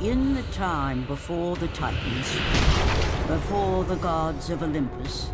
In the time before the Titans, before the gods of Olympus,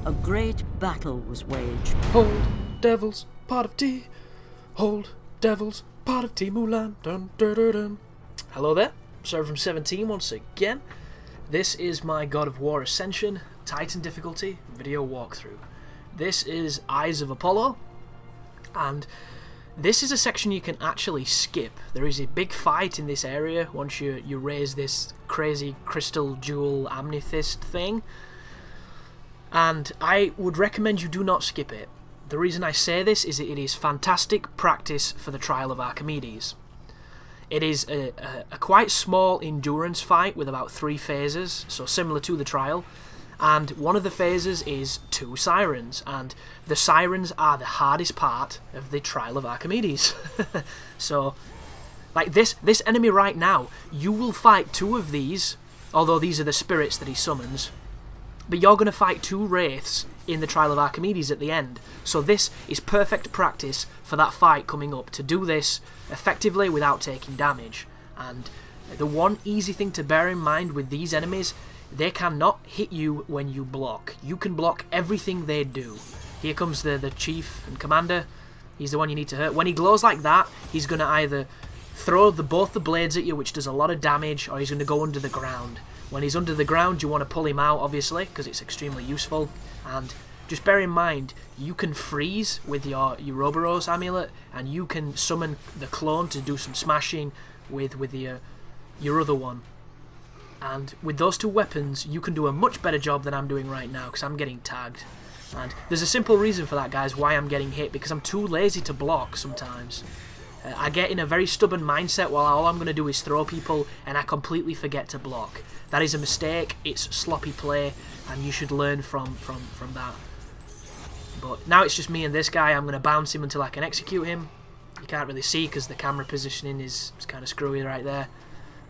a great battle was waged. Hold, devils, pot of tea. Hold, devils, pot of tea, Mulan. Dun, dun, dun, dun. Hello there, Server from 17 once again. This is my God of War Ascension Titan difficulty video walkthrough. This is Eyes of Apollo, and this is a section you can actually skip. There is a big fight in this area once you raise this crazy crystal jewel amethyst thing, and I would recommend you do not skip it. The reason I say this is that it is fantastic practice for the Trial of Archimedes. It is a quite small endurance fight with about 3 phases, so similar to the Trial. And one of the phases is 2 sirens, and the sirens are the hardest part of the Trial of Archimedes. So, like this enemy right now, you will fight 2 of these, although these are the spirits that he summons, but you're going to fight 2 wraiths in the Trial of Archimedes at the end. So this is perfect practice for that fight coming up, to do this effectively without taking damage. And the one easy thing to bear in mind with these enemies, they cannot hit you when you block. You can block everything they do. Here comes the chief and commander. He's the one you need to hurt. When he glows like that, he's going to either throw both the blades at you, which does a lot of damage, or he's going to go under the ground. When he's under the ground, you want to pull him out, obviously, because it's extremely useful. And just bear in mind, you can freeze with your Ouroboros amulet, and you can summon the clone to do some smashing with your other one. And with those 2 weapons, you can do a much better job than I'm doing right now, because I'm getting tagged. And there's a simple reason for that, guys, why I'm getting hit, because I'm too lazy to block sometimes. I get in a very stubborn mindset while all I'm going to do is throw people, and I completely forget to block. That is a mistake, it's sloppy play, and you should learn from that. But now it's just me and this guy. I'm going to bounce him until I can execute him. You can't really see because the camera positioning is kind of screwy right there.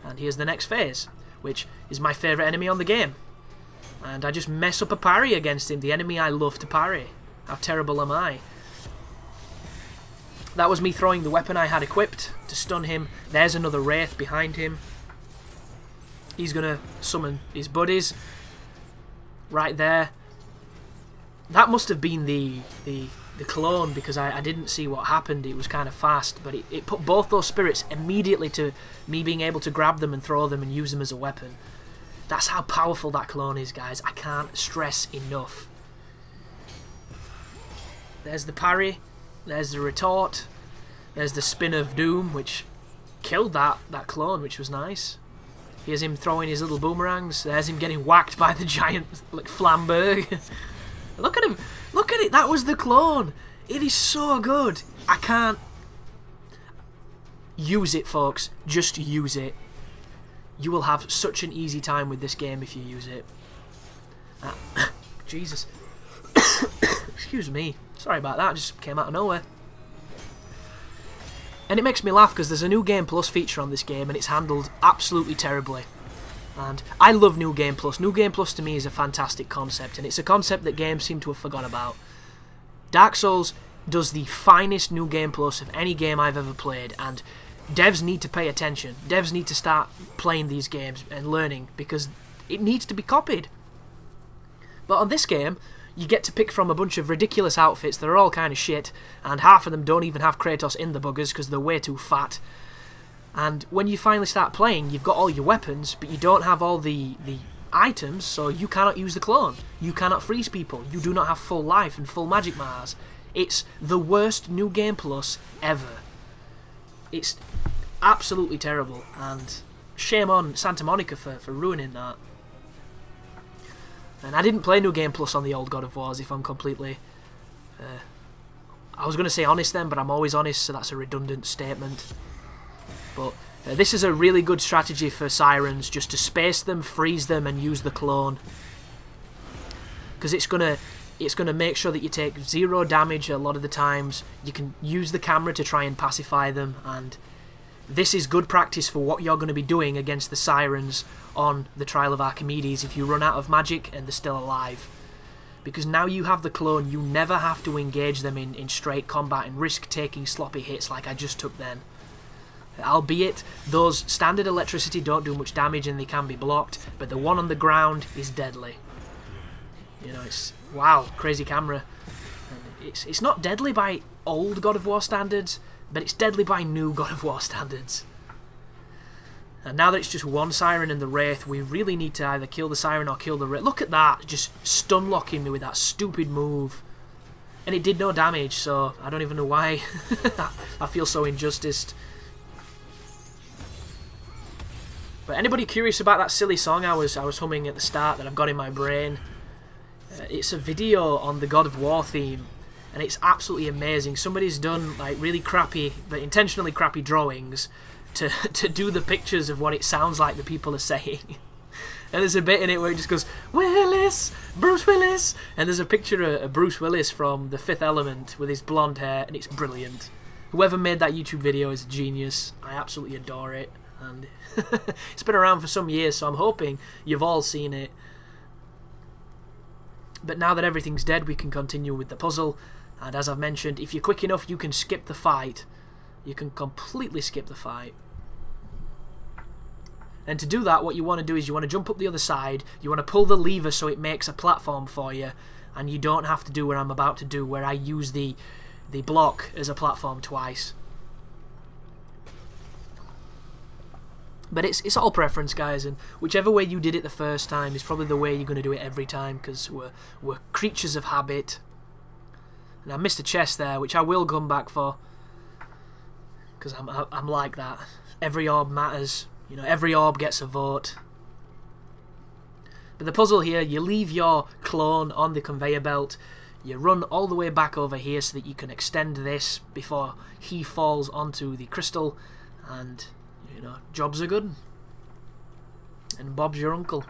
And here's the next phase, which is my favourite enemy on the game. And I just mess up a parry against him, the enemy I love to parry. How terrible am I? That was me throwing the weapon I had equipped to stun him. There's another wraith behind him. He's going to summon his buddies. Right there. That must have been the clone, because I didn't see what happened. It was kind of fast, but it put both those spirits immediately to me being able to grab them and throw them and use them as a weapon. That's how powerful that clone is, guys. I can't stress enough. There's the parry. There's the retort. There's the spin of doom, which killed that clone, which was nice. Here's him throwing his little boomerangs. There's him getting whacked by the giant, like, Flamberg. Look at him. Look at it. That was the clone. It is so good. I can't... Use it, folks. Just use it. You will have such an easy time with this game if you use it. Jesus. Excuse me. Sorry about that. It just came out of nowhere. And it makes me laugh because there's a New Game Plus feature on this game, and it's handled absolutely terribly. And I love New Game Plus. New Game Plus to me is a fantastic concept, and it's a concept that games seem to have forgot about. Dark Souls does the finest New Game Plus of any game I've ever played, and devs need to pay attention. Devs need to start playing these games and learning, because it needs to be copied. But on this game, you get to pick from a bunch of ridiculous outfits that are all kind of shit, and half of them don't even have Kratos in the buggers because they're way too fat. And when you finally start playing, you've got all your weapons, but you don't have all the items, so you cannot use the clone. You cannot freeze people. You do not have full life and full magic Mars. It's the worst New Game Plus ever. It's absolutely terrible, and shame on Santa Monica for ruining that. And I didn't play New Game Plus on the old God of Wars, if I'm completely... I was going to say honest then, but I'm always honest, so that's a redundant statement. But this is a really good strategy for sirens, just to space them, freeze them, and use the clone. Because it's gonna make sure that you take 0 damage a lot of the times. You can use the camera to try and pacify them, and this is good practice for what you're going to be doing against the sirens on the Trial of Archimedes if you run out of magic and they're still alive. Because now you have the clone, you never have to engage them in straight combat and risk taking sloppy hits like I just took then. Albeit, those standard electricity don't do much damage and they can be blocked, but the one on the ground is deadly. You know, it's... wow, crazy camera. And it's not deadly by old God of War standards, but it's deadly by new God of War standards. And now that it's just one Siren and the Wraith, we really need to either kill the Siren or kill the Wraith. Look at that, just stun-locking me with that stupid move. And it did no damage, so I don't even know why. I feel so injusticed. But anybody curious about that silly song I was humming at the start that I've got in my brain? It's a video on the God of War theme, and it's absolutely amazing. Somebody's done like really crappy, but intentionally crappy drawings to do the pictures of what it sounds like the people are saying. And there's a bit in it where it just goes, Willis, Bruce Willis, and there's a picture of Bruce Willis from The Fifth Element with his blonde hair, and it's brilliant. Whoever made that YouTube video is a genius. I absolutely adore it. And it's been around for some years, so I'm hoping you've all seen it. But now that everything's dead, we can continue with the puzzle. And as I've mentioned, if you're quick enough, you can skip the fight. You can completely skip the fight. And to do that, what you want to do is you want to jump up the other side, you want to pull the lever so it makes a platform for you, and you don't have to do what I'm about to do, where I use the block as a platform twice. But it's all preference, guys, and whichever way you did it the first time is probably the way you're going to do it every time, because we're creatures of habit. And I missed a chest there, which I will come back for, because I'm like that. Every orb matters. You know, every orb gets a vote. But the puzzle here, you leave your clone on the conveyor belt, you run all the way back over here so that you can extend this before he falls onto the crystal, and, you know, jobs are good. And Bob's your uncle.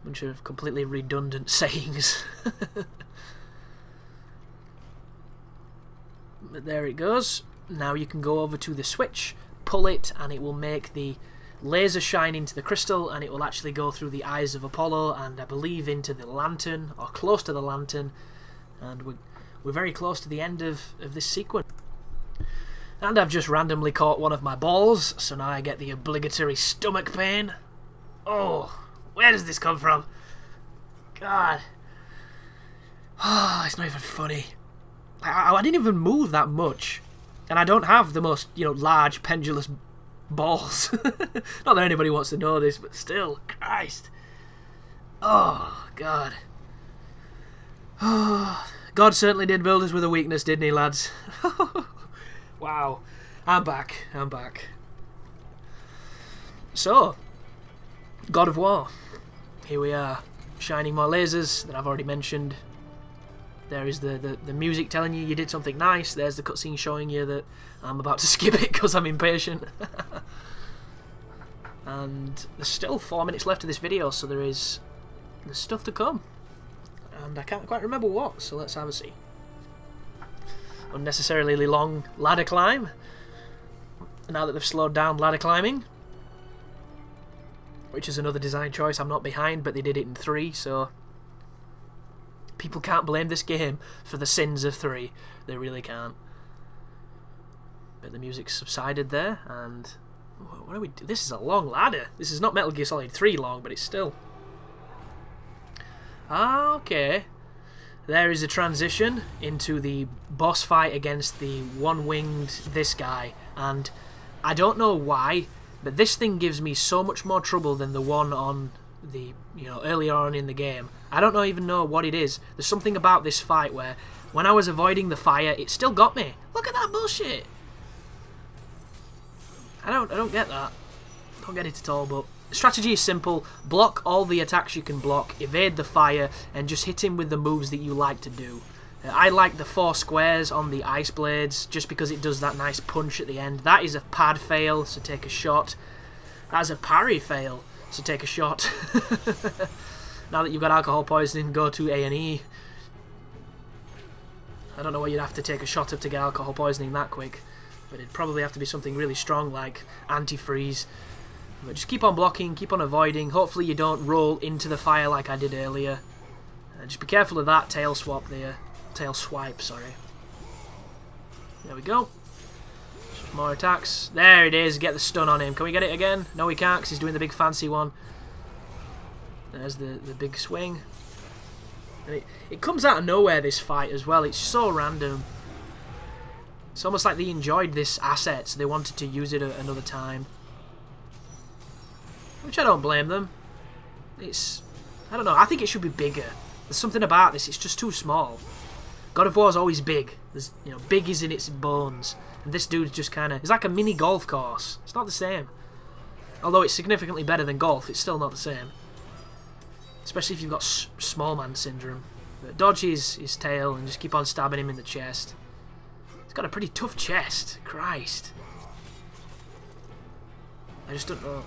Bunch of completely redundant sayings. But there it goes. Now you can go over to the switch, pull it, and it will make the laser shine into the crystal, and it will actually go through the eyes of Apollo, and I believe into the lantern, or close to the lantern, and we're very close to the end of this sequence. And I've just randomly caught one of my balls, so now I get the obligatory stomach pain. Oh, where does this come from? God. Oh, it's not even funny. I didn't even move that much, and I don't have the most, you know, large pendulous balls. Not that anybody wants to know this, but still, Christ. Oh, God. Oh, God certainly did build us with a weakness, didn't he, lads? Wow. I'm back. I'm back. So, God of War. Here we are, shining more lasers that I've already mentioned. There is the music telling you did something nice. There's the cutscene showing you that I'm about to skip it because I'm impatient. And there's still 4 minutes left of this video, so there's stuff to come. And I can't quite remember what, so let's have a see. Unnecessarily long ladder climb. Now that they've slowed down ladder climbing. Which is another design choice. I'm not behind, but they did it in 3, so... people can't blame this game for the sins of 3. They really can't. But the music's subsided there, and... what do we do? This is a long ladder. This is not Metal Gear Solid 3 long, but it's still... ah, okay. There is a transition into the boss fight against the one-winged this guy, and I don't know why, but this thing gives me so much more trouble than the one on the, you know, earlier on in the game. I don't even know what it is. There's something about this fight where when I was avoiding the fire, it still got me. Look at that bullshit. I don't get that. Don't get it at all, but the strategy is simple. Block all the attacks you can block, evade the fire, and just hit him with the moves that you like to do. I like the 4 squares on the ice blades, just because it does that nice punch at the end. That is a pad fail, so take a shot. That's a parry fail, so take a shot. Now that you've got alcohol poisoning, go to A&E. I don't know what you'd have to take a shot of to get alcohol poisoning that quick, but it'd probably have to be something really strong like antifreeze. But just keep on blocking, keep on avoiding. Hopefully you don't roll into the fire like I did earlier. Just be careful of that tail swap there. Tail swipe, sorry. There we go. More attacks. There it is. Get the stun on him. Can we get it again? No, we can't because he's doing the big fancy one. There's the big swing. And it comes out of nowhere, this fight, as well. It's so random. It's almost like they enjoyed this asset, so they wanted to use it at another time. Which I don't blame them. It's... I don't know. I think it should be bigger. There's something about this. It's just too small. God of War is always big. There's, you know, big is in its bones. And this dude's just kind of... It's like a mini golf course. It's not the same. Although it's significantly better than golf, it's still not the same. Especially if you've got small man syndrome. But dodge his tail and just keep on stabbing him in the chest. He's got a pretty tough chest. Christ. I just don't know.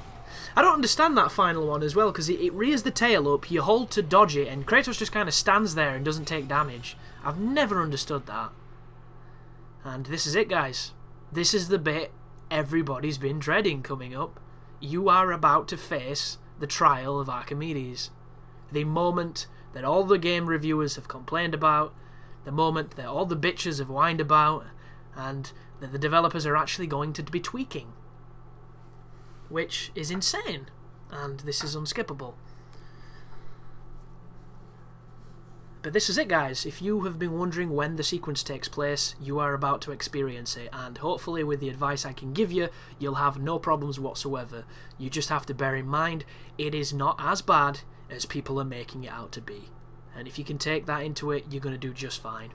I don't understand that final one as well, because it rears the tail up, you hold to dodge it, and Kratos just kind of stands there and doesn't take damage. I've never understood that. And this is it, guys. This is the bit everybody's been dreading coming up. You are about to face the Trial of Archimedes. The moment that all the game reviewers have complained about, the moment that all the bitches have whined about, and that the developers are actually going to be tweaking. Which is insane, and this is unskippable. But this is it, guys. If you have been wondering when the sequence takes place, you are about to experience it, and hopefully with the advice I can give you, you'll have no problems whatsoever. You just have to bear in mind, it is not as bad as people are making it out to be. And if you can take that into it, you're going to do just fine.